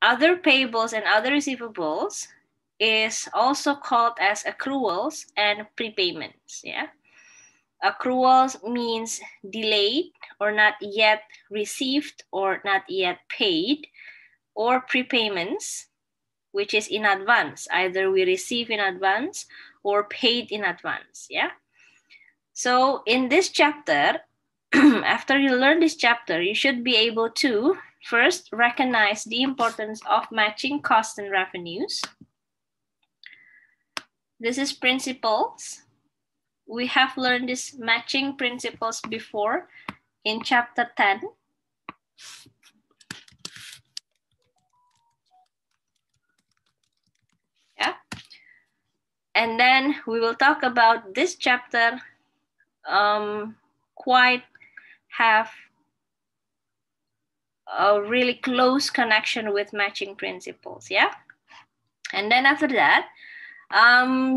other payables and other receivables is also called as accruals and prepayments. Yeah. Accruals means delayed or not yet received or not yet paid, or prepayments, which is in advance. Either we receive in advance or paid in advance. Yeah. So in this chapter, after you learn this chapter, you should be able to first recognize the importance of matching costs and revenues. This is principles. We have learned this matching principles before in chapter 10. Yeah. And then we will talk about this chapter quite have a really close connection with matching principles. Yeah. And then after that,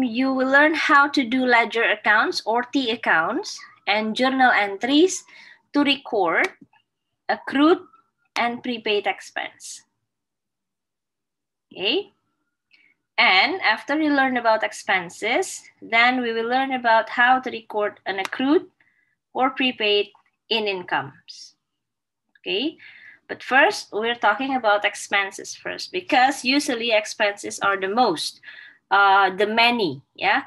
you will learn how to do ledger accounts or T accounts and journal entries to record accrued and prepaid expense. Okay. And after you learn about expenses, then we will learn about how to record an accrued or prepaid in incomes. Okay. But first, we're talking about expenses first, because usually expenses are the most, the many, yeah.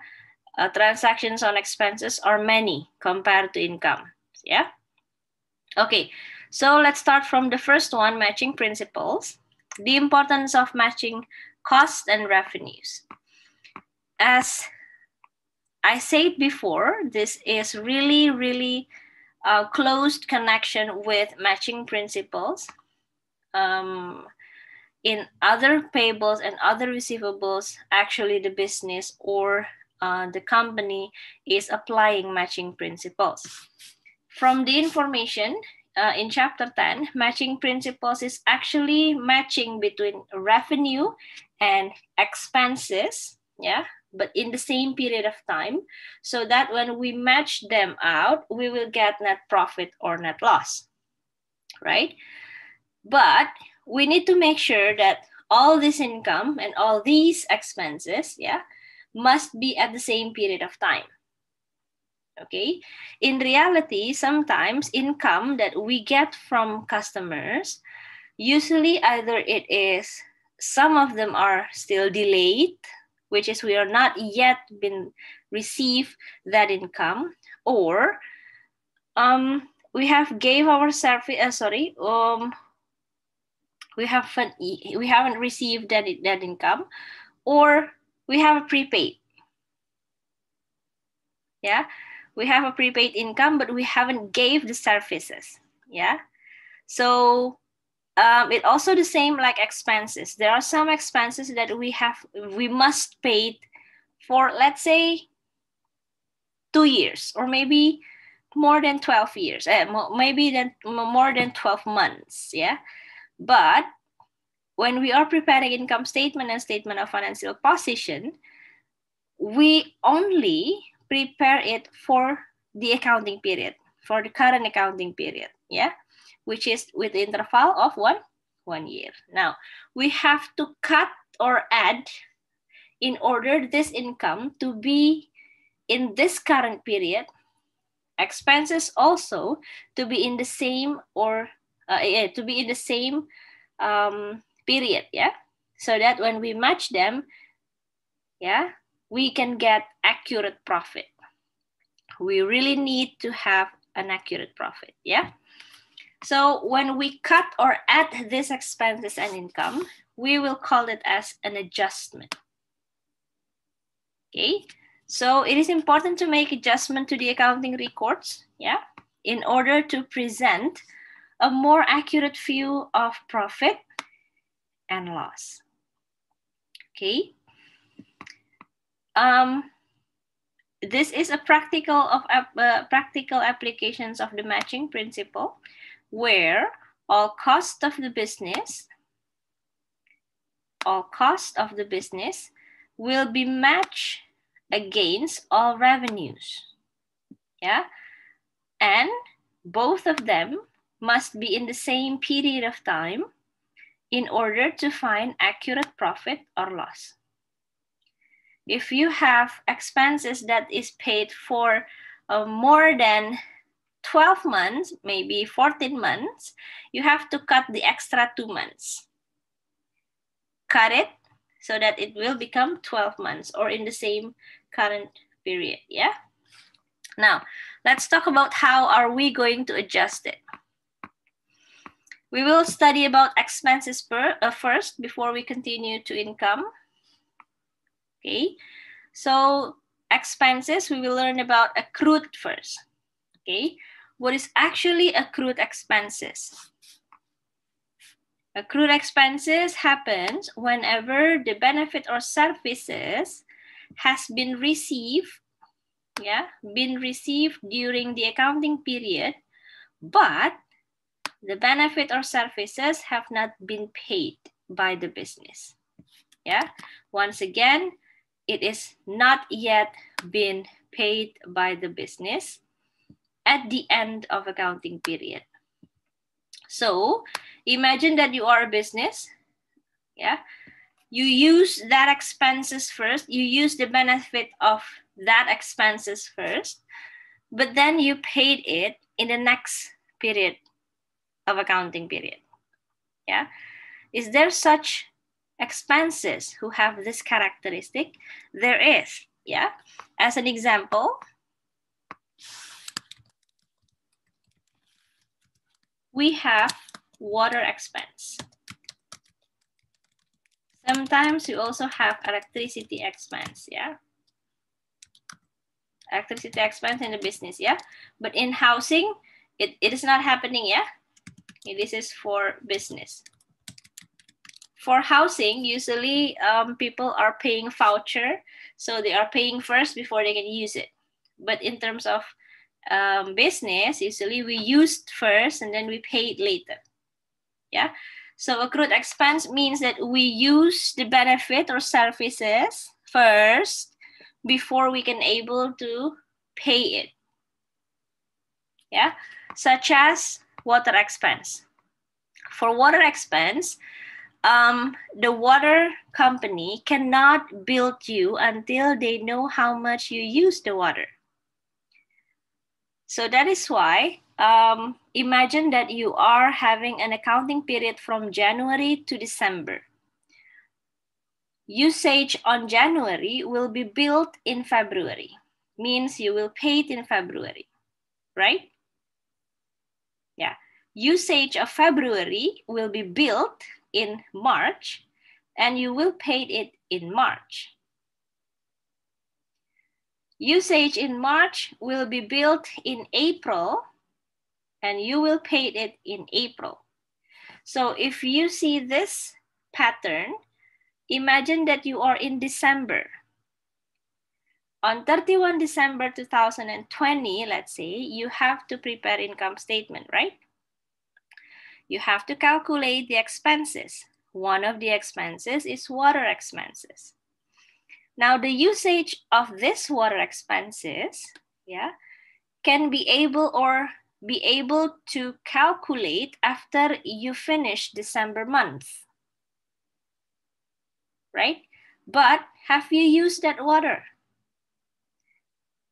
Transactions on expenses are many compared to income, yeah. Okay, so let's start from the first one, matching principles. The importance of matching costs and revenues. As I said before, this is really closed connection with matching principles. In other payables and other receivables, actually the business or the company is applying matching principles. From the information in chapter 10, matching principles is actually matching between revenue and expenses, yeah, but in the same period of time, so that when we match them out, we will get net profit or net loss, right? But we need to make sure that all this income and all these expenses, yeah, must be at the same period of time. Okay. In reality, sometimes income that we get from customers, usually either it is, some of them are still delayed, which is we are not yet been received that income, or we have gave our service, we haven't received that income, or we have a prepaid. Yeah, we have a prepaid income, but we haven't gave the services. Yeah, so it also the same like expenses. There are some expenses that we must pay for, let's say, 2 years, or maybe more than 12 years, maybe more than 12 months. Yeah, but when we are preparing income statement and statement of financial position, we only prepare it for the accounting period, for the current accounting period, yeah, which is with the interval of one year. Now, we have to cut or add in order this income to be in this current period, expenses also to be in the same, or to be in the same period, yeah, so that when we match them, yeah, we can get accurate profit. We really need to have an accurate profit, yeah. So when we cut or add these expenses and income, we will call it as an adjustment. Okay, so it is important to make adjustment to the accounting records, yeah, in order to present a more accurate view of profit and loss. Okay. This is a practical applications of the matching principle, where all cost of the business will be matched against all revenues. Yeah, and both of them must be in the same period of time in order to find accurate profit or loss. If you have expenses that is paid for more than 12 months, maybe 14 months, you have to cut the extra 2 months. Cut it so that it will become 12 months or in the same current period, yeah? Now, let's talk about how are we going to adjust it. We will study about expenses first before we continue to income. Okay, so expenses, we will learn about accrued first. Okay, what is actually accrued expenses? Accrued expenses happens whenever the benefit or services has been received, during the accounting period, but the benefit or services have not been paid by the business. Yeah, once again, it is not yet been paid by the business at the end of accounting period. So imagine that you are a business, yeah, you use that expenses first, you use the benefit of that expenses first, but then you paid it in the next period of accounting period. Yeah, is there such expenses who have this characteristic? There is, yeah. As an example, we have water expense. Sometimes you also have electricity expense, yeah. Electricity expense in the business, yeah. But in housing, it is not happening, yeah. This is for business. For housing, usually people are paying voucher, so they are paying first before they can use it. But in terms of business, usually we used first and then we paid later. Yeah. So accrued expense means that we use the benefit or services first before we can able to pay it. Yeah. Such as water expense. For water expense, the water company cannot bill you until they know how much you use the water. So that is why imagine that you are having an accounting period from January to December. Usage on January will be billed in February, means you will pay it in February, right? Yeah. Usage of February will be billed in March and you will pay it in March. Usage in March will be billed in April and you will pay it in April. So if you see this pattern, imagine that you are in December. On 31 December 2020, let's say, you have to prepare income statement, right? You have to calculate the expenses. One of the expenses is water expenses. Now the usage of this water expenses, yeah, can be able to calculate after you finish December month, right? But have you used that water?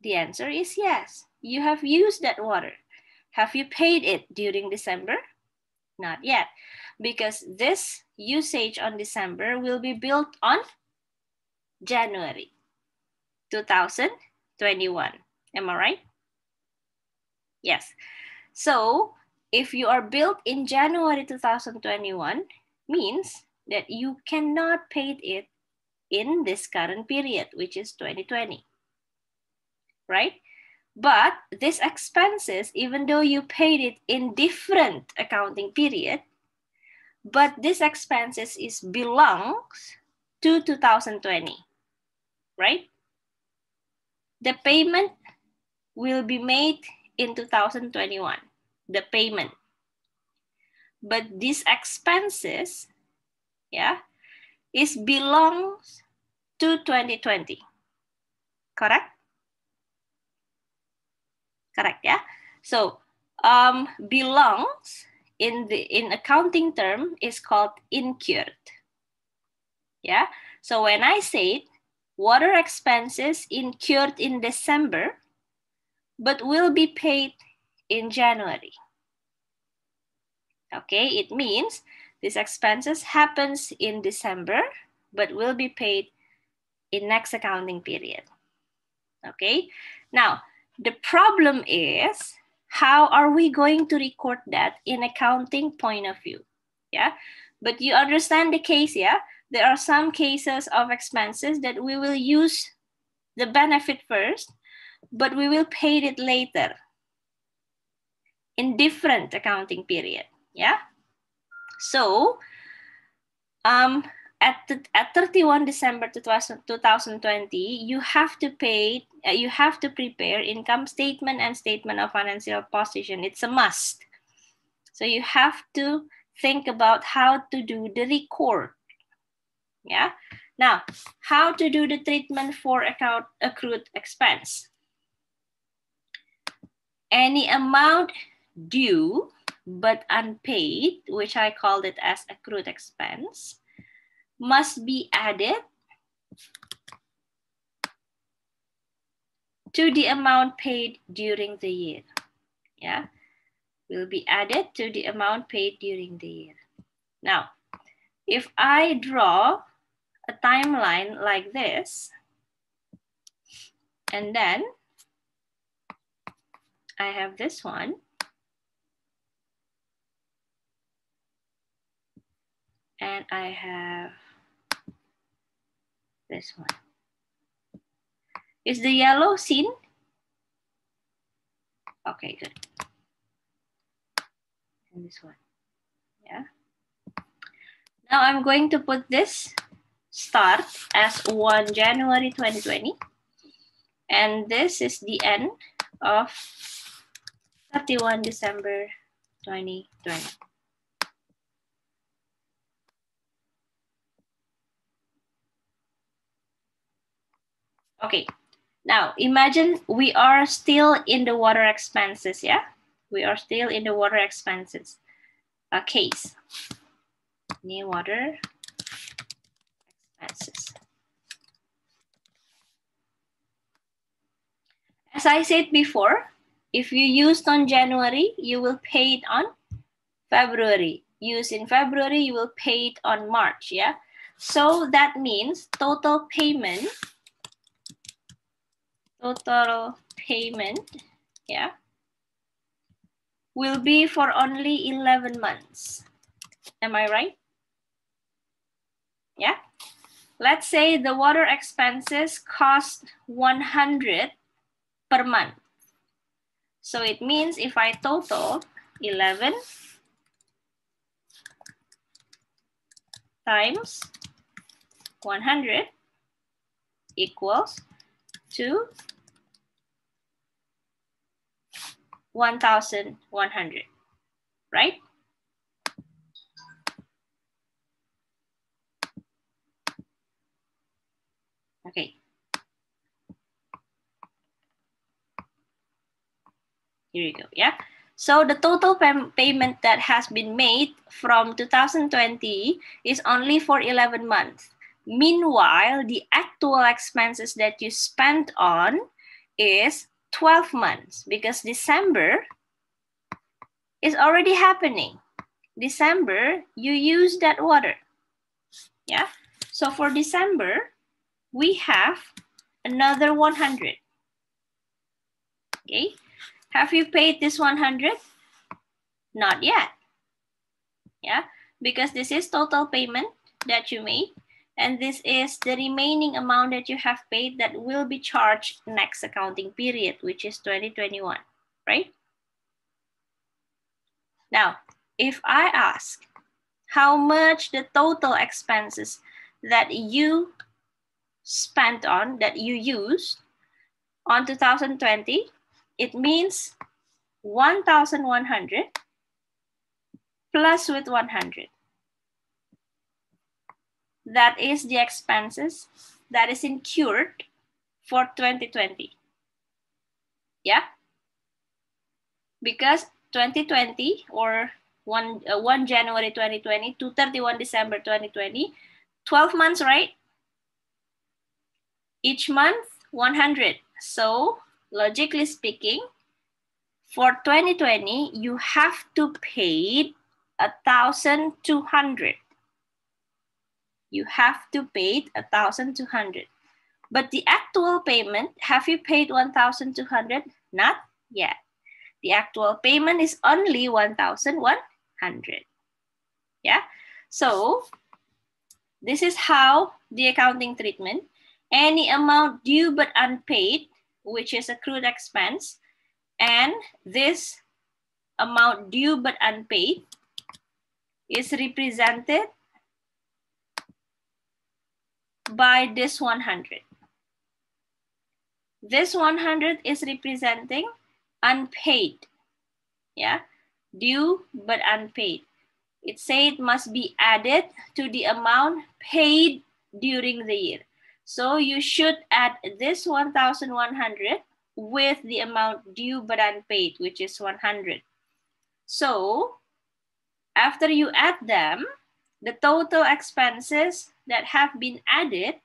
The answer is yes. You have used that water. Have you paid it during December? Not yet, because this usage on December will be billed on January 2021. Am I right? Yes. So if you are billed in January 2021, means that you cannot pay it in this current period, which is 2020, right? But these expenses, even though you paid it in different accounting period, but this expenses belongs to 2020, right? The payment will be made in 2021, the payment. But these expenses, yeah, belongs to 2020, correct? Correct, yeah? So belongs in accounting term is called incurred. Yeah. So when I say water expenses incurred in December, but will be paid in January. Okay, it means these expenses happens in December, but will be paid in next accounting period. Okay, now the problem is, how are we going to record that in accounting point of view? Yeah, but you understand the case, yeah? There are some cases of expenses that we will use the benefit first, but we will pay it later in different accounting period, yeah? So, at 31 December 2020, you have to pay, you have to prepare income statement and statement of financial position. It's a must. So you have to think about how to do the record. Yeah. Now, how to do the treatment for account accrued expense? Any amount due but unpaid, which I called it as accrued expense, must be added to the amount paid during the year. Yeah, will be added to the amount paid during the year. Now, if I draw a timeline like this, and then I have this one, and I have this one. Is the yellow seen? Okay, good. And this one, yeah. Now I'm going to put this start as 1 January 2020. And this is the end of 31 December 2020. Okay, now imagine we are still in the water expenses, yeah? We are still in the water expenses case. New water expenses. As I said before, if you used on January, you will pay it on February. Use in February, you will pay it on March, yeah? So that means total payment, yeah, will be for only 11 months. Am I right? Yeah. Let's say the water expenses cost 100 per month. So it means if I total 11 times 100 equals to 1,100, right? Okay. Here you go, yeah? So the total payment that has been made from 2020 is only for 11 months. Meanwhile, the actual expenses that you spent on is 12 months because December is already happening. December, you use that water, yeah? So for December, we have another 100, okay? Have you paid this 100? Not yet, yeah? Because this is total payment that you made, and this is the remaining amount that you have paid that will be charged next accounting period, which is 2021, right? Now, if I ask how much the total expenses that you spent on, that you used on 2020, it means 1,100 plus with 100. That is the expenses that is incurred for 2020. Yeah? Because 2020 or 1 January 2020 to 31 December 2020, 12 months, right? Each month, 100. So logically speaking, for 2020, you have to pay 1,200. You have to pay 1,200. But the actual payment, have you paid 1,200? Not yet. The actual payment is only 1,100. Yeah. So this is how the accounting treatment. Any amount due but unpaid, which is accrued expense, and this amount due but unpaid is represented by this 100. This 100 is representing unpaid, yeah, due but unpaid. It said it must be added to the amount paid during the year. So you should add this 1,100 with the amount due but unpaid, which is 100. So after you add them, the total expenses that have been added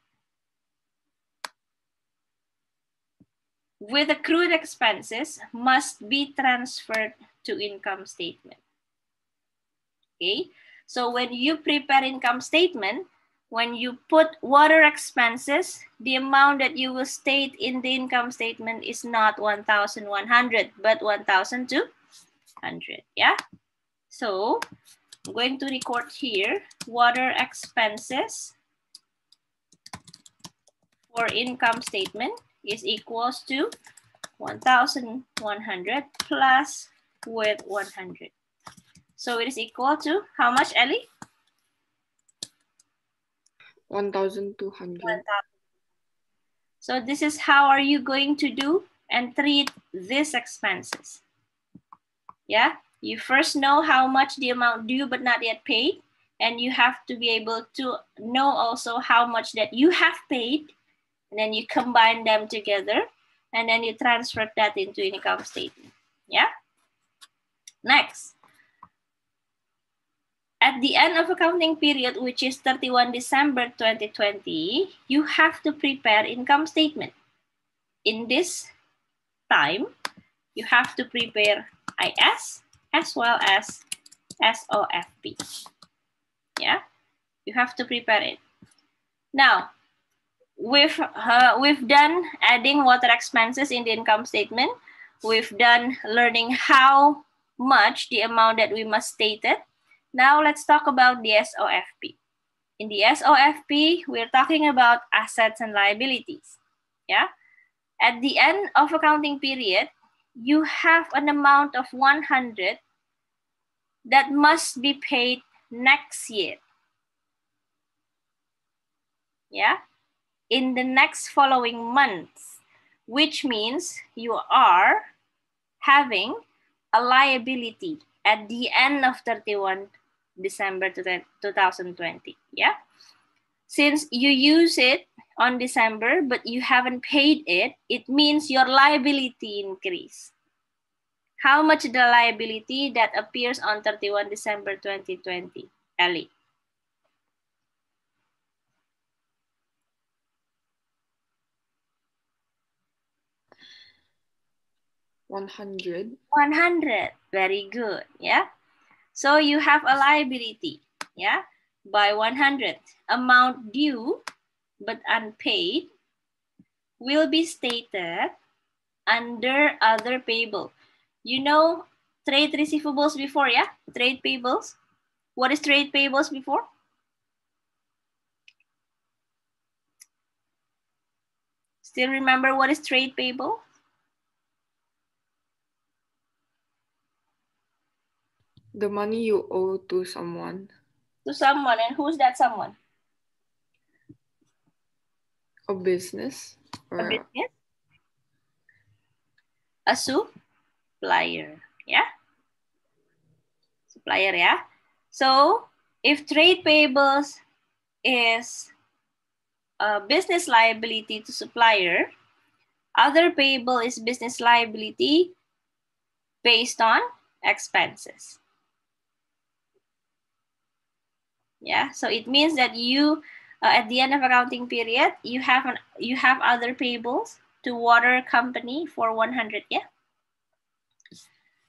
with accrued expenses must be transferred to income statement. Okay, so when you prepare income statement, when you put water expenses, the amount that you will state in the income statement is not 1,100, but 1,200, yeah? So I'm going to record here, water expenses for income statement is equals to 1,100 plus with 100. So it is equal to how much, Ellie? 1,200. So this is how are you going to do and treat these expenses. Yeah, you first know how much the amount due but not yet paid, and you have to be able to know also how much that you have paid, and then you combine them together, and then you transfer that into income statement. Yeah. Next. At the end of accounting period, which is 31 December 2020, you have to prepare income statement. In this time, you have to prepare IS as well as SOFP. Yeah, you have to prepare it. Now, we've done adding water expenses in the income statement. We've done learning how much the amount that we must state it. Now let's talk about the SOFP. In the SOFP, we're talking about assets and liabilities. Yeah. At the end of accounting period, you have an amount of 100 that must be paid next year. Yeah. In the next following months, which means you are having a liability at the end of 31 December 2020. Yeah. Since you use it on December, but you haven't paid it, it means your liability increase. How much the liability that appears on 31 December 2020, Ellie? $100. 100, very good, yeah? So you have a liability, yeah? By 100, amount due but unpaid will be stated under other payable. You know trade receivables before, yeah? Trade payables. What is trade payables before? Still remember what is trade payable? The money you owe to someone. To someone, and who's that someone? A business. Or A business? A supplier, yeah? Supplier, yeah? So if trade payables is a business liability to supplier, other payable is business liability based on expenses. Yeah, so it means that you, at the end of accounting period, you have other payables to water company for 100. Yeah.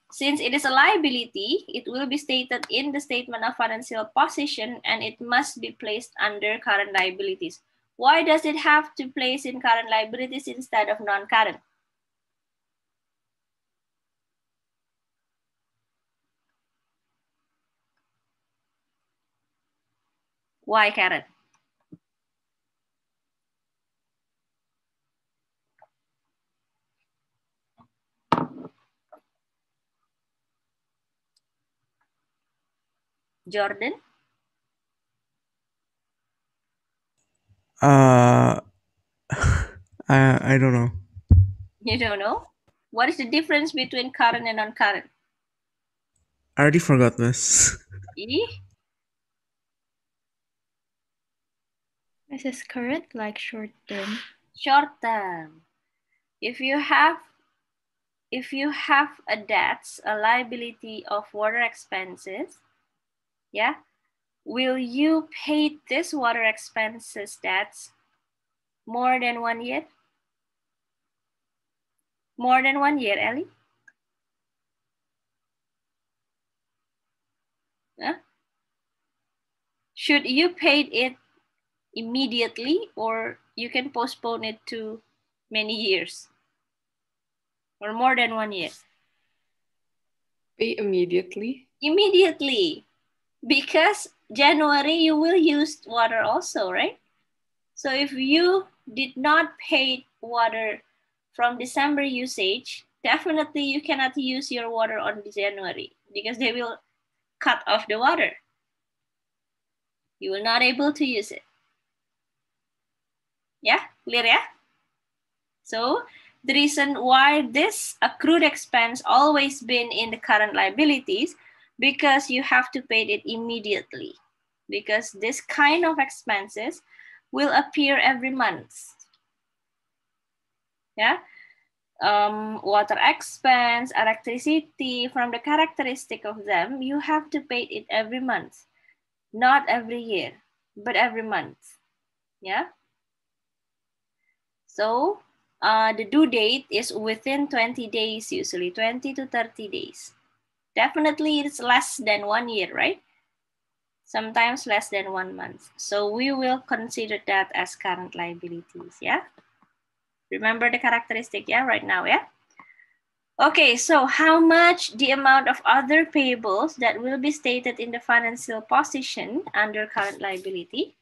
Since it is a liability, it will be stated in the statement of financial position and it must be placed under current liabilities. Why does it have to place in current liabilities instead of non-current? Why, Karen? Jordan? I don't know. You don't know? What is the difference between current and non-current? I already forgot, Miss. This is current, like short term. Short term. If you have a debts, a liability of water expenses, yeah, will you pay this water expenses debts more than 1 year? More than 1 year, Ellie? Huh? Should you pay it immediately or you can postpone it to many years or more than 1 year? Pay immediately. Immediately, because January you will use water also, right? So if you did not pay water from December usage, definitely you cannot use your water on January because they will cut off the water. You will not able to use it. Yeah, clear, yeah? So the reason why this accrued expense always been in the current liabilities, because you have to pay it immediately, because this kind of expenses will appear every month. Yeah, water expense, electricity, from the characteristic of them, you have to pay it every month, not every year, but every month. Yeah. So the due date is within 20 days, usually 20 to 30 days. Definitely it's less than 1 year, right? Sometimes less than 1 month. So we will consider that as current liabilities, yeah? Remember the characteristic, yeah, right now, yeah? Okay, so how much the amount of other payables that will be stated in the financial position under current liability?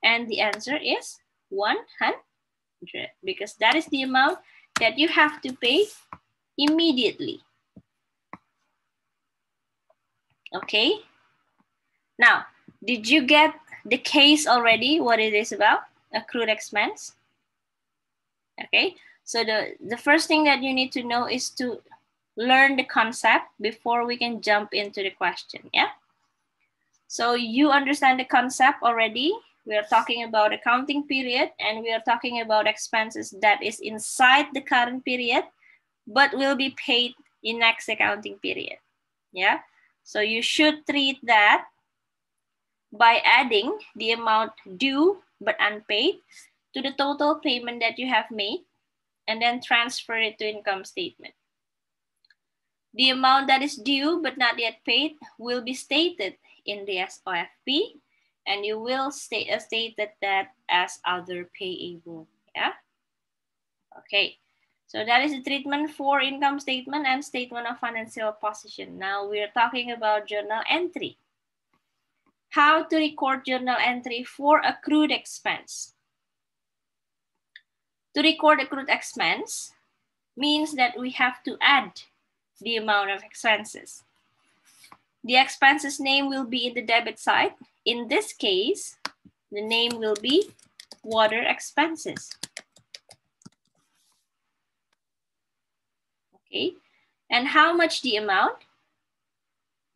And the answer is 100, because that is the amount that you have to pay immediately. Okay, now, did you get the case already, what it is about, accrued expense? Okay, so the first thing that you need to know is to learn the concept before we can jump into the question, yeah? So you understand the concept already. We are talking about accounting period and we are talking about expenses that is inside the current period, but will be paid in next accounting period, yeah? So you should treat that by adding the amount due but unpaid to the total payment that you have made and then transfer it to income statement. The amount that is due but not yet paid will be stated in the SOFP and you will state that as other payable, yeah? Okay, so that is the treatment for income statement and statement of financial position. Now we're talking about journal entry. How to record journal entry for accrued expense. To record accrued expense means that we have to add the amount of expenses. The expenses name will be in the debit side. In this case, the name will be water expenses. Okay, and how much the amount?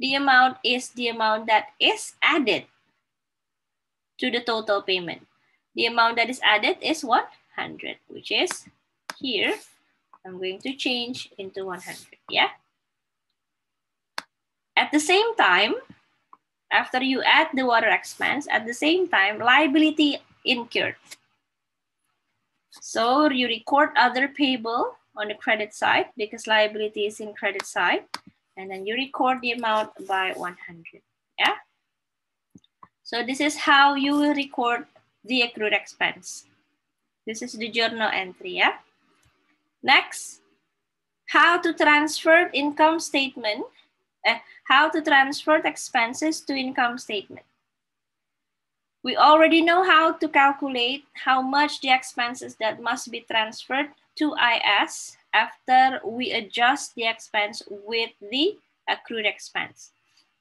The amount is the amount that is added to the total payment. The amount that is added is 100, which is here. I'm going to change into 100, yeah? At the same time, After you add the water expense, at the same time, liability incurred. So you record other payable on the credit side because liability is in credit side. And then you record the amount by 100. Yeah. So this is how you will record the accrued expense. This is the journal entry. Yeah. Next, how to transfer income statement. How to transfer expenses to income statement. We already know how to calculate how much the expenses that must be transferred to IS after we adjust the expense with the accrued expense.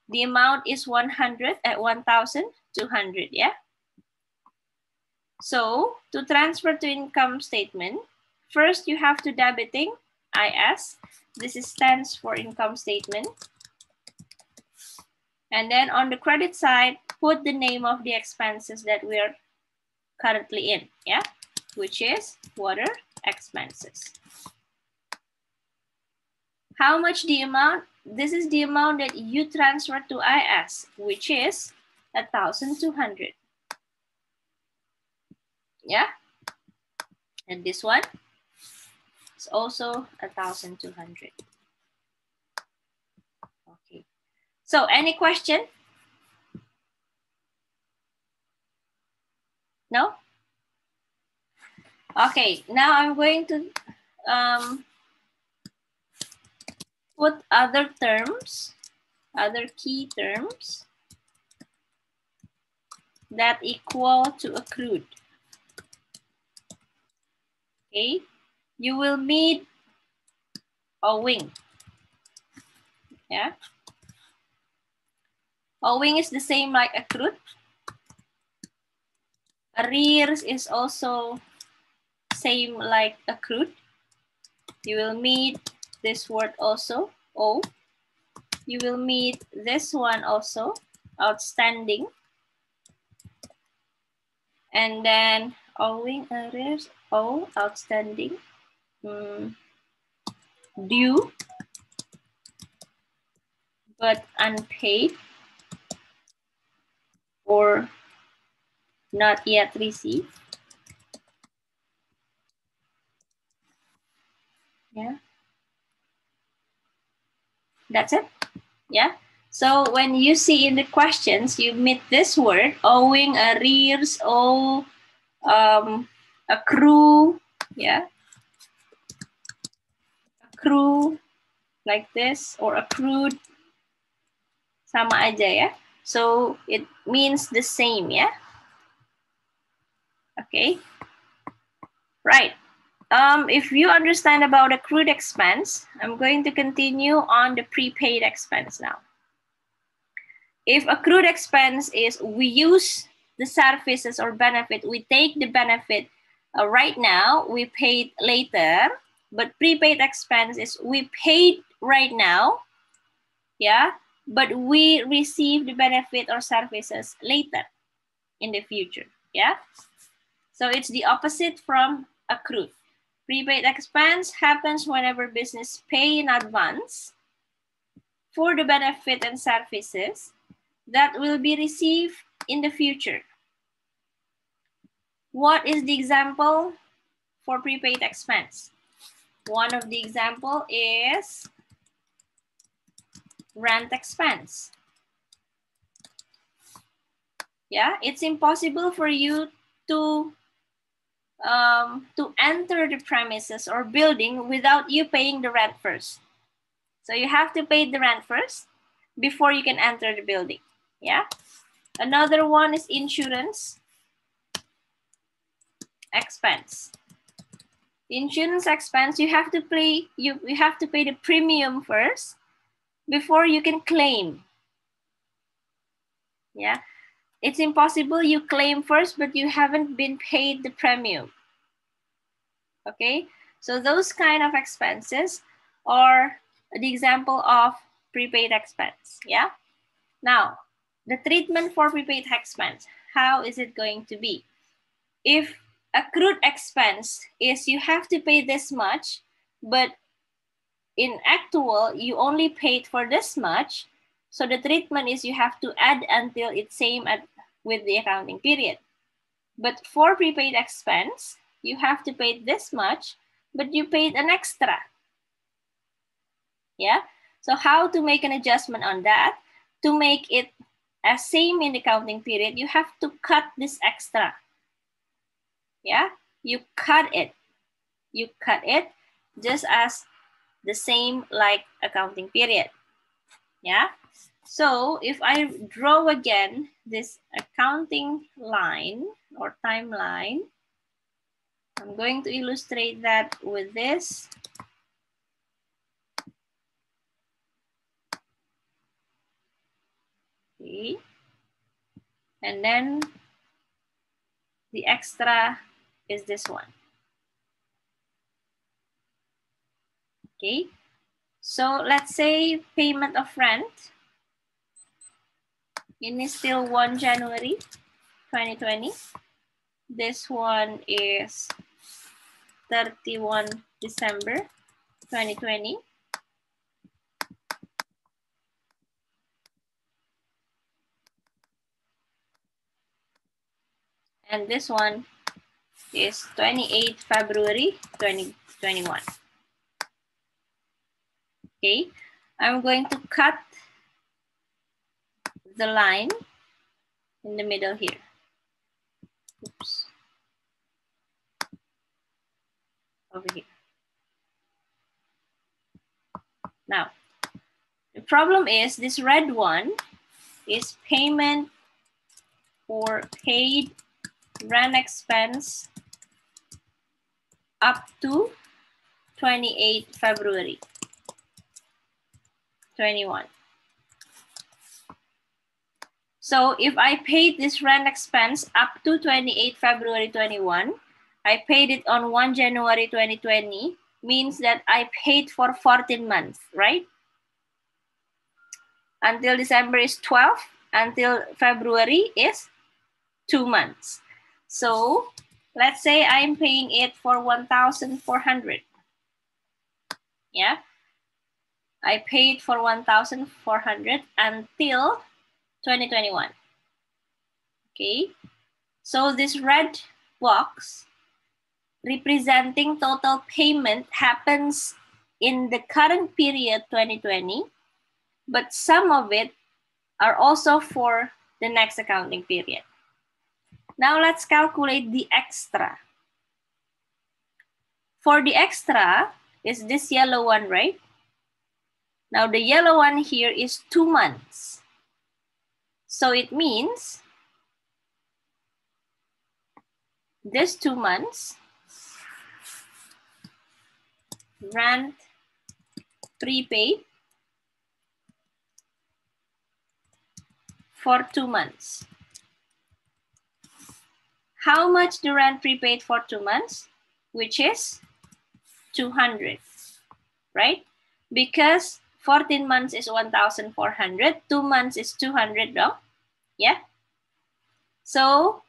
The amount is 1,200, yeah? So to transfer to income statement, first you have to debiting IS. This stands for income statement. And then on the credit side, put the name of the expenses that we are currently in, yeah, which is water expenses. How much the amount? This is the amount that you transfer to IS, which is 1,200. Yeah, and this one is also 1,200. Okay. So any question? No? Okay, now I'm going to put other terms, other key terms that equal to accrued. Okay, you will meet owing. Yeah, owing is the same like accrued. Arrears is also same like accrued. You will meet this word also, O. You will meet this one also, outstanding. And then owing, arrears, O, outstanding. Due, but unpaid or not yet received. Yeah. That's it. Yeah. So when you see in the questions, you meet this word, owing, arrears, owe, accrue, yeah. Accrue, like this, or accrued, sama aja ya. So it means the same, yeah. Okay. Right. If you understand about accrued expense, I'm going to continue on the prepaid expense now. If accrued expense is we use the services or benefit, we take the benefit right now, we paid later, but prepaid expense is we paid right now, yeah, but we receive the benefit or services later in the future, yeah? So it's the opposite from accrued. Prepaid expense happens whenever business pay in advance for the benefit and services that will be received in the future. What is the example for prepaid expense? One of the example is rent expense. Yeah, it's impossible for you to enter the premises or building without you paying the rent first. So you have to pay the rent first before you can enter the building. Yeah. Another one is insurance expense. Insurance expense, you have to pay the premium first before you can claim. Yeah. It's impossible you claim first, but you haven't been paid the premium. Okay, so those kind of expenses are the example of prepaid expense, yeah? Now, the treatment for prepaid expense, how is it going to be? If accrued expense is you have to pay this much, but in actual, you only paid for this much, So the treatment is you have to add until it's same with the accounting period. But for prepaid expense, you have to pay this much, but you paid an extra. Yeah. So how to make an adjustment on that? To make it as same in the accounting period, you have to cut this extra. Yeah. You cut it. You cut it just as the same like accounting period. Yeah. So if I draw again this accounting line or timeline, I'm going to illustrate that with this. Okay. And then the extra is this one. Okay. So let's say payment of rent. It is still 1 January 2020. This one is 31 December 2020. And this one is 28 February 2021. Okay, I'm going to cut the line in the middle here. Oops. Over here. Now, the problem is this red one is payment for paid rent expense up to 28 February 21. So if I paid this rent expense up to 28 February 21, I paid it on 1 January 2020, means that I paid for 14 months, right? Until December is 12, until February is 2 months. So let's say I'm paying it for 1,400. Yeah, I paid for 1,400 until 2021. Okay, so this red box representing total payment happens in the current period 2020, but some of it are also for the next accounting period. Now let's calculate the extra. For the extra is this yellow one, right? Now the yellow one here is 2 months. So it means this 2 months rent prepaid for 2 months. How much the rent prepaid for 2 months? Which is 200, right? Because 14 months is 1,400, 2 months is 200 though. Yeah. So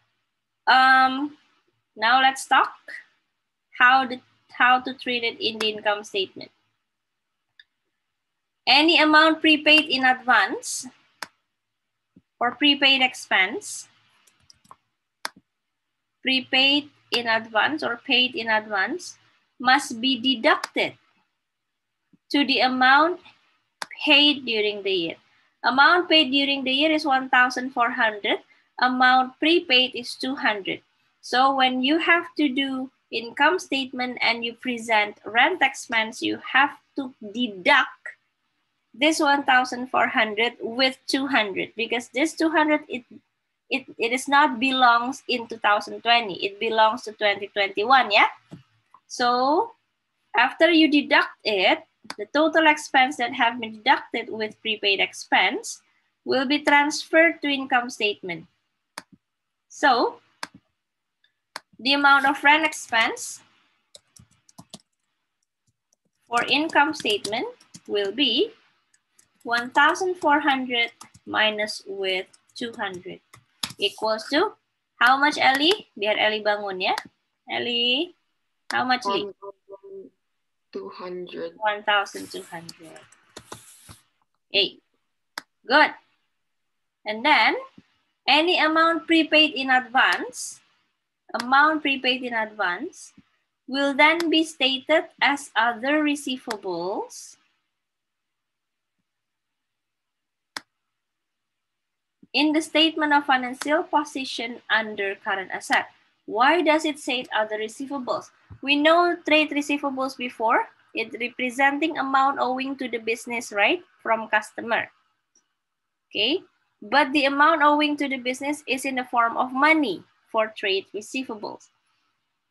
now let's talk how to treat it in the income statement. Any amount prepaid in advance or prepaid expense, prepaid in advance or paid in advance must be deducted to the amount paid during the year. Amount paid during the year is 1,400. Amount prepaid is 200. So when you have to do income statement and you present rent expense, you have to deduct this 1,400 with 200 because this 200 it is not belongs in 2020. It belongs to 2021. Yeah. So after you deduct it, the total expense that have been deducted with prepaid expense will be transferred to income statement. So the amount of rent expense for income statement will be 1,400 minus with 200 equals to how much, Ellie? Biar Ellie bangun ya. Ellie, how much, Lee? 1,200. 1,200. Okay, Good. And then any amount prepaid in advance, will then be stated as other receivables in the statement of financial position under current asset. Why does it say other receivables? We know trade receivables before. It's representing amount owing to the business, right? From customer. Okay. But the amount owing to the business is in the form of money for trade receivables.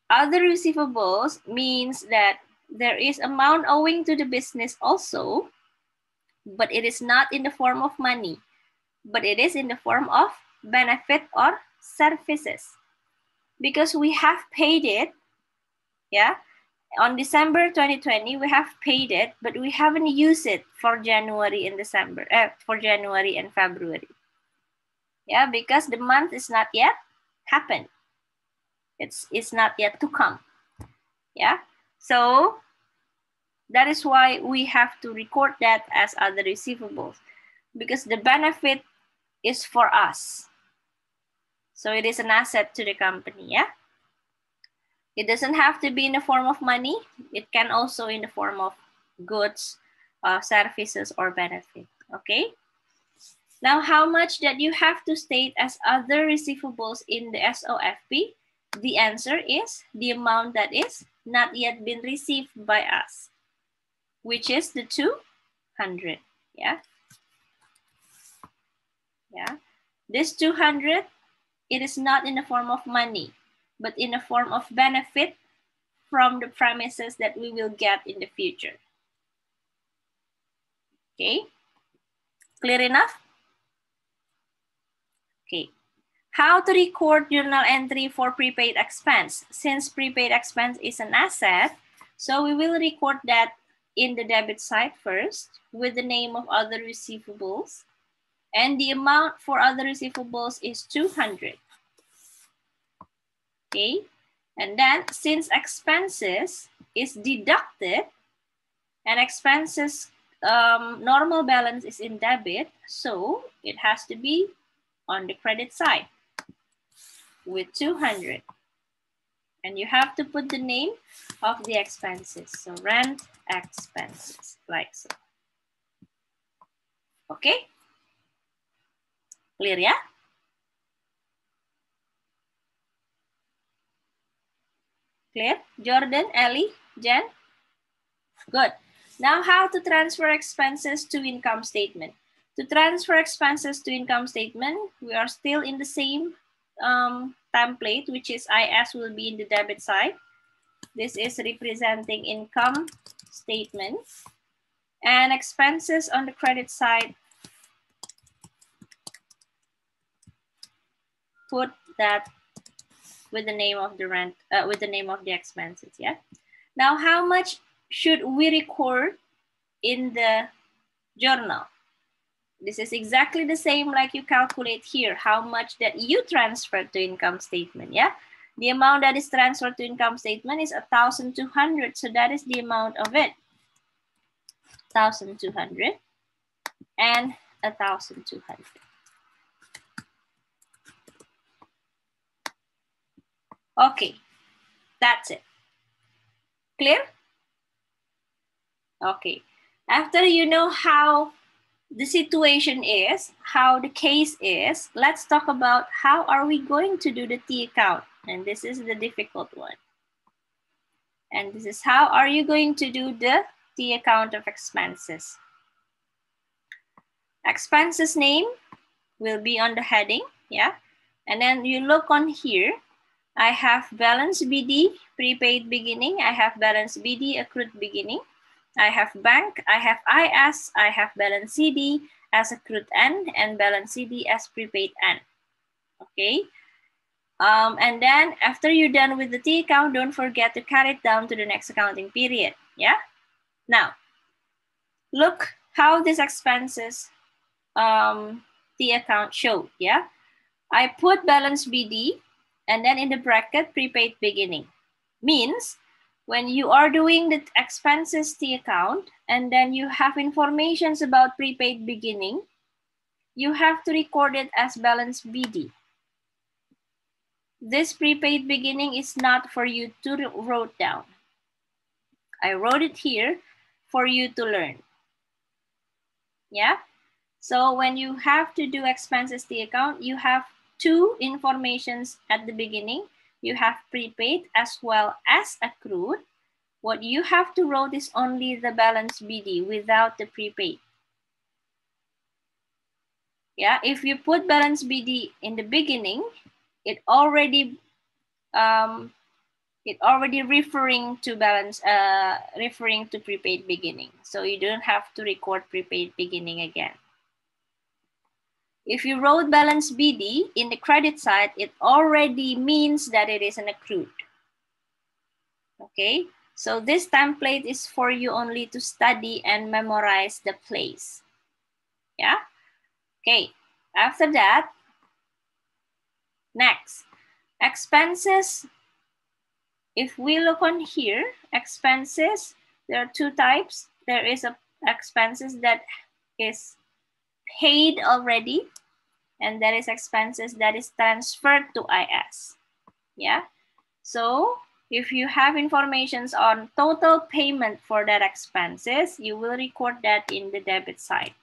Other receivables means that there is amount owing to the business also, but it is not in the form of money, but it is in the form of benefit or services. Because we have paid it, yeah, on December 2020, we have paid it, but we haven't used it for January and February. Yeah, because the month is not yet happened. It's not yet to come. Yeah, so that is why we have to record that as other receivables, because the benefit is for us. So it is an asset to the company, yeah? It doesn't have to be in the form of money. It can also in the form of goods, services, or benefit, okay? Now, how much that you have to state as other receivables in the SOFP? The answer is the amount that is not yet been received by us, which is the 200, yeah? Yeah, this 200, it is not in the form of money, but in the form of benefit from the premises that we will get in the future. Okay, clear enough? Okay, how to record journal entry for prepaid expense? Since prepaid expense is an asset, so we will record that in the debit side first with the name of other receivables. And the amount for other receivables is 200. Okay, and then since expenses is deducted and expenses normal balance is in debit, so it has to be on the credit side with 200. And you have to put the name of the expenses. So rent expenses, like so. Okay, clear, yeah? Clear? Jordan, Ellie, Jen? Good. Now, how to transfer expenses to income statement? To transfer expenses to income statement, we are still in the same template, which is IS will be in the debit side. This is representing income statement. And expenses on the credit side, put that with the name of the rent, with the name of the expenses, yeah? Now, how much should we record in the journal? This is exactly the same like you calculate here, how much that you transfer to income statement, yeah? The amount that is transferred to income statement is 1,200, so that is the amount of it. 1,200 and 1,200. Okay, that's it. Clear? Okay, after you know how the situation is, how the case is, let's talk about how are we going to do the T account. And this is the difficult one. And this is how are you going to do the T account of expenses. Expenses name will be on the heading, yeah? And then you look on here, I have balance BD, prepaid beginning. I have balance BD, accrued beginning. I have bank, I have IS, I have balance CD as accrued N and balance CD as prepaid N. Okay. And then after you're done with the T account, don't forget to carry it down to the next accounting period. Yeah. Now, look how these expenses T account showed. Yeah. I put balance BD and then in the bracket prepaid beginning. Means when you are doing the expenses T account and then you have informations about prepaid beginning, you have to record it as balance BD. This prepaid beginning is not for you to write down. I wrote it here for you to learn. Yeah? So when you have to do expenses the account, you have two informations at the beginning. You have prepaid as well as accrued. What you have to write is only the balance BD without the prepaid. Yeah, if you put balance BD in the beginning, it already referring to balance, referring to prepaid beginning. So you don't have to record prepaid beginning again. If you wrote balance BD in the credit side, it already means that it is an accrued. Okay, so this template is for you only to study and memorize the place. Yeah, okay, after that, next, expenses. If we look on here, expenses, there are two types. There is a expenses that is paid already, and there is expenses that is transferred to IS. Yeah, so if you have informations on total payment for that expenses, you will record that in the debit side,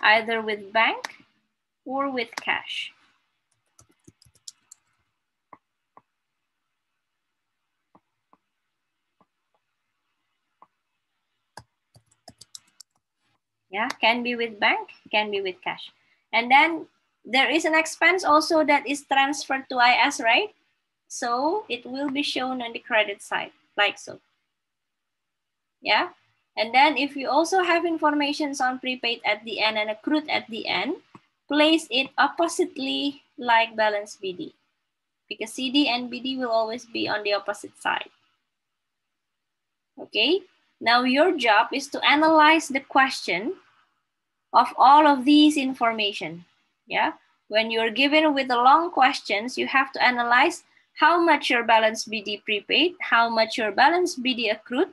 either with bank or with cash. Yeah, can be with bank, can be with cash. And then there is an expense also that is transferred to IS, right? So it will be shown on the credit side, like so. Yeah, and then if you also have informations on prepaid at the end and accrued at the end, place it oppositely like balance BD, because CD and BD will always be on the opposite side. Okay, now your job is to analyze the question of all of these information. Yeah, when you're given with the long questions, you have to analyze how much your balance BD prepaid, how much your balance BD accrued,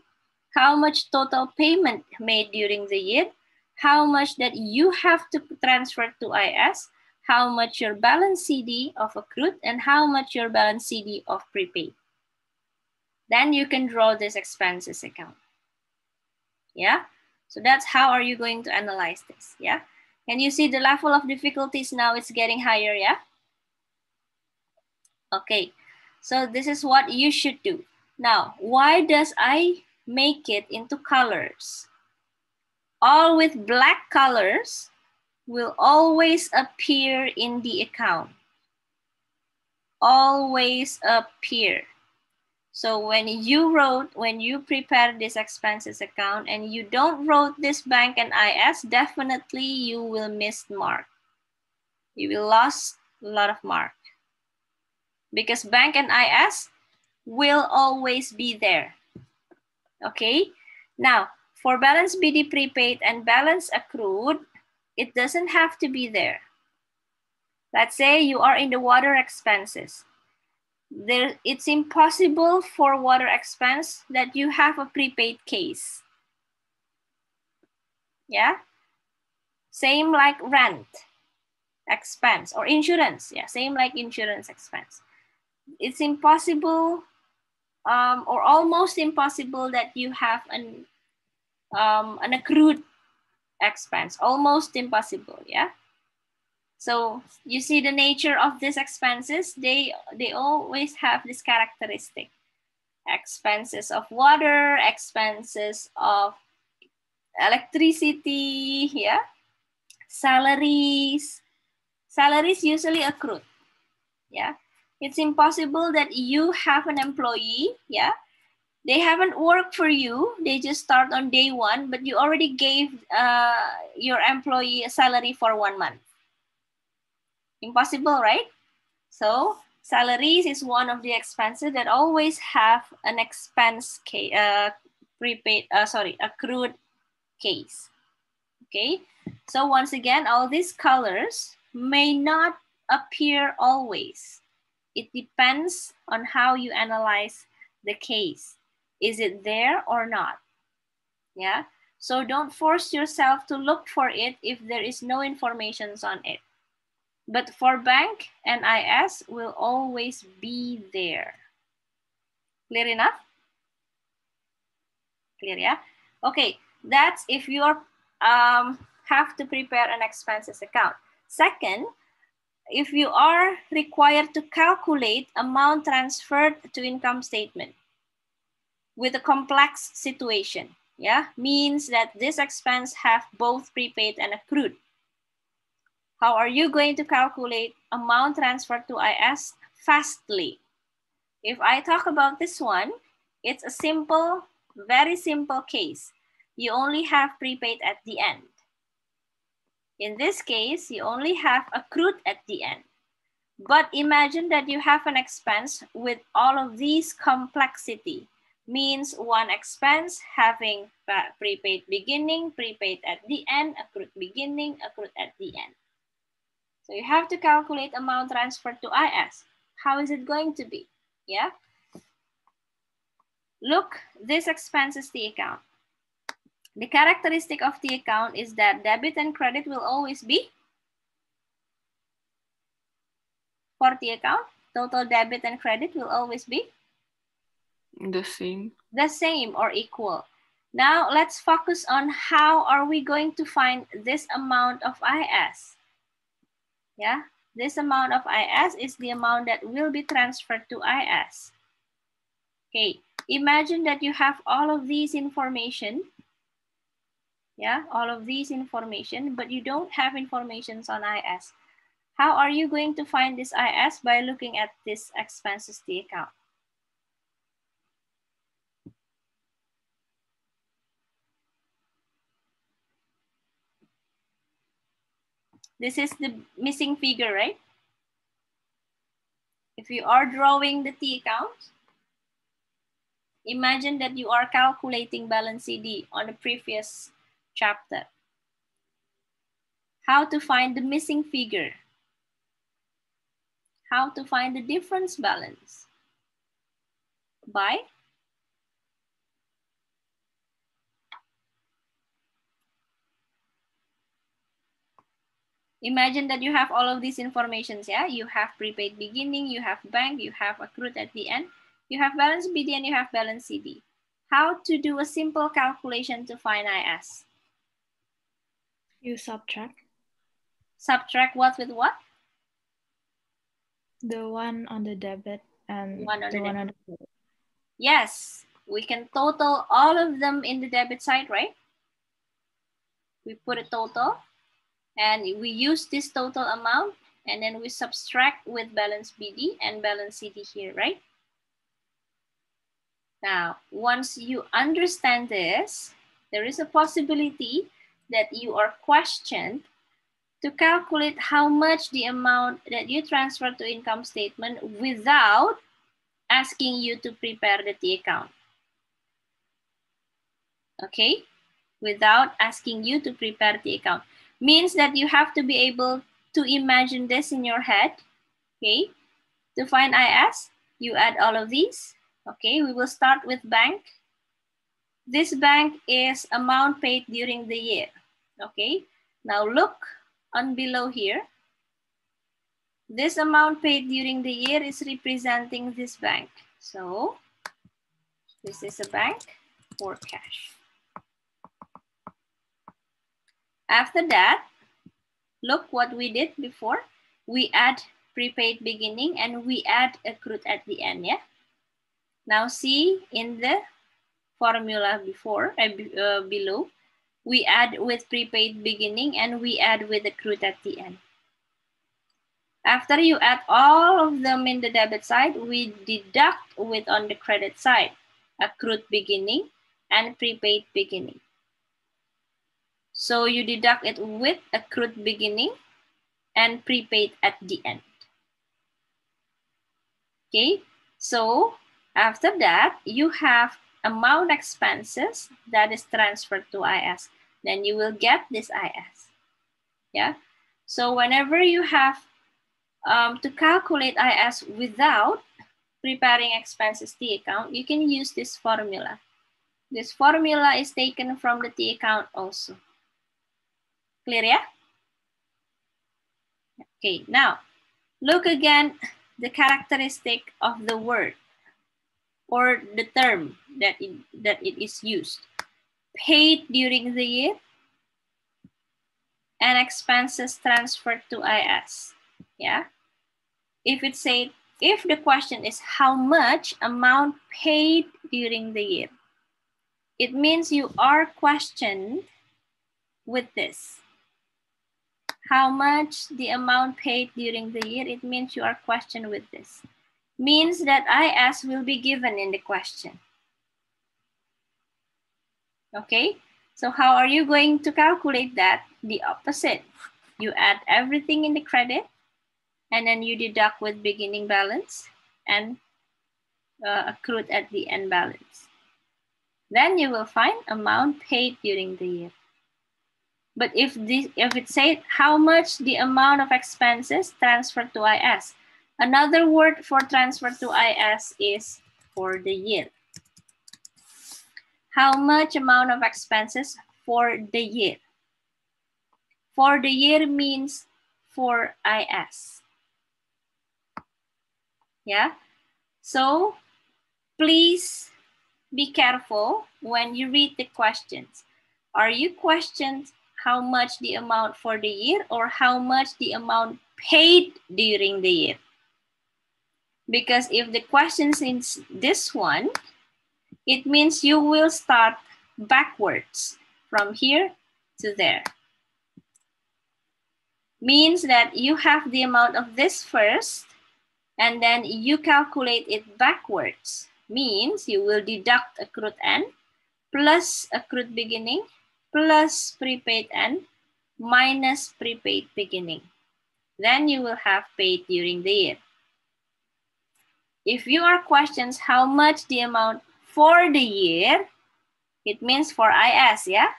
how much total payment made during the year, how much that you have to transfer to IS, how much your balance CD of accrued, and how much your balance CD of prepaid. Then you can draw this expenses account. Yeah, so that's how are you going to analyze this. Yeah, and you see the level of difficulties now, it's getting higher. Yeah, okay, so this is what you should do. Now, why does I make it into colors? All with black colors will always appear in the account. Always appear. So when you prepare this expenses account and you don't wrote this bank and IS, definitely you will miss mark. You will lose a lot of mark. Because bank and IS will always be there. Okay? Now, for balance BD prepaid and balance accrued, it doesn't have to be there. Let's say you are in the water expenses. It's impossible for water expense that you have a prepaid case. Yeah? Same like rent expense or insurance. Yeah, same like insurance expense. It's impossible or almost impossible that you have an accrued expense. Almost impossible, yeah? So you see the nature of these expenses, they always have this characteristic. Expenses of water, expenses of electricity, yeah? Salaries. Salaries usually accrued, yeah? It's impossible that you have an employee, yeah? They haven't worked for you, they just start on day one, but you already gave your employee a salary for 1 month. Impossible, right? So salaries is one of the expenses that always have an expense accrued case. Okay, so once again, all these colors may not appear always. It depends on how you analyze the case. Is it there or not? Yeah, So don't force yourself to look for it if there is no information on it. But for bank, NIS will always be there. Clear enough? Clear, yeah? Okay, that's if you are have to prepare an expenses account. Second, if you are required to calculate amount transferred to income statement with a complex situation, yeah, means that this expense have both prepaid and accrued. How are you going to calculate amount transferred to IS fastly? If I talk about this one, it's a simple, very simple case. You only have prepaid at the end. In this case, you only have accrued at the end. But imagine that you have an expense with all of these complexity. Means one expense having prepaid beginning, prepaid at the end, accrued beginning, accrued at the end. So you have to calculate amount transferred to IS. How is it going to be? Yeah. Look, this expense is the account. The characteristic of the account is that debit and credit will always be for the account. Total debit and credit will always be The same. the same or equal. Now let's focus on how are we going to find this amount of IS. Yeah, this amount of IS is the amount that will be transferred to IS. Okay, imagine that you have all of these information. Yeah, all of these information, but you don't have informations on IS. How are you going to find this IS? By looking at this expenses the account. This is the missing figure, right? If you are drawing the T account, imagine that you are calculating balance CD on the previous chapter. How to find the missing figure? How to find the difference balance? By imagine that you have all of these informations, yeah? You have prepaid beginning, you have bank, you have accrued at the end, you have balance BD, and you have balance CD. How to do a simple calculation to find IS? You subtract Subtract what with what? the one on the debit and One on the the one debit. on the credit. Yes, we can total all of them in the debit side, right? We put a total and we use this total amount and then we subtract with balance BD and balance CD here, right? Now, once you understand this, there is a possibility that you are questioned to calculate how much the amount that you transfer to income statement without asking you to prepare the T account. Okay? Without asking you to prepare the account. Means that you have to be able to imagine this in your head. Okay? To find IS, you add all of these. Okay, we will start with bank. This bank is amount paid during the year. Okay, now look on below here. This amount paid during the year is representing this bank. So this is a bank for cash. After that, look what we did before. We add prepaid beginning and we add accrued at the end, yeah? Now see in the formula before, below, we add with prepaid beginning and we add with accrued at the end. After you add all of them in the debit side, we deduct with on the credit side, accrued beginning and prepaid beginning. So you deduct it with accrued beginning and prepaid at the end. Okay, so after that, you have amount expenses that is transferred to IS. Then you will get this IS. Yeah, so whenever you have to calculate IS without preparing expenses T account, you can use this formula. This formula is taken from the T account also. Clear, yeah? Okay, now look again the characteristic of the word or the term that it is used. Paid during the year and expenses transferred to IS. Yeah. If the question is how much amount paid during the year, it means you are questioned with this. How much the amount paid during the year, it means you are questioned with this. Means that IS will be given in the question. Okay, so how are you going to calculate that? The opposite. You add everything in the credit and then you deduct with beginning balance and accrued at the end balance. Then you will find amount paid during the year. But if it says how much the amount of expenses transferred to IS, another word for transfer to IS is for the year. How much amount of expenses for the year? For the year means for IS. Yeah, so please be careful when you read the questions. Are you questioned how much the amount for the year or how much the amount paid during the year? Because if the question is this one, it means you will start backwards from here to there. Means that you have the amount of this first and then you calculate it backwards. Means you will deduct accrued end plus accrued beginning plus prepaid end minus prepaid beginning. Then you will have paid during the year. If you are questioned how much the amount for the year, it means for IS, yeah?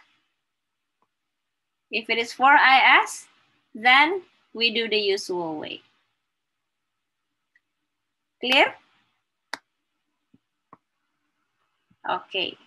If it is for IS, then we do the usual way. Clear? Okay.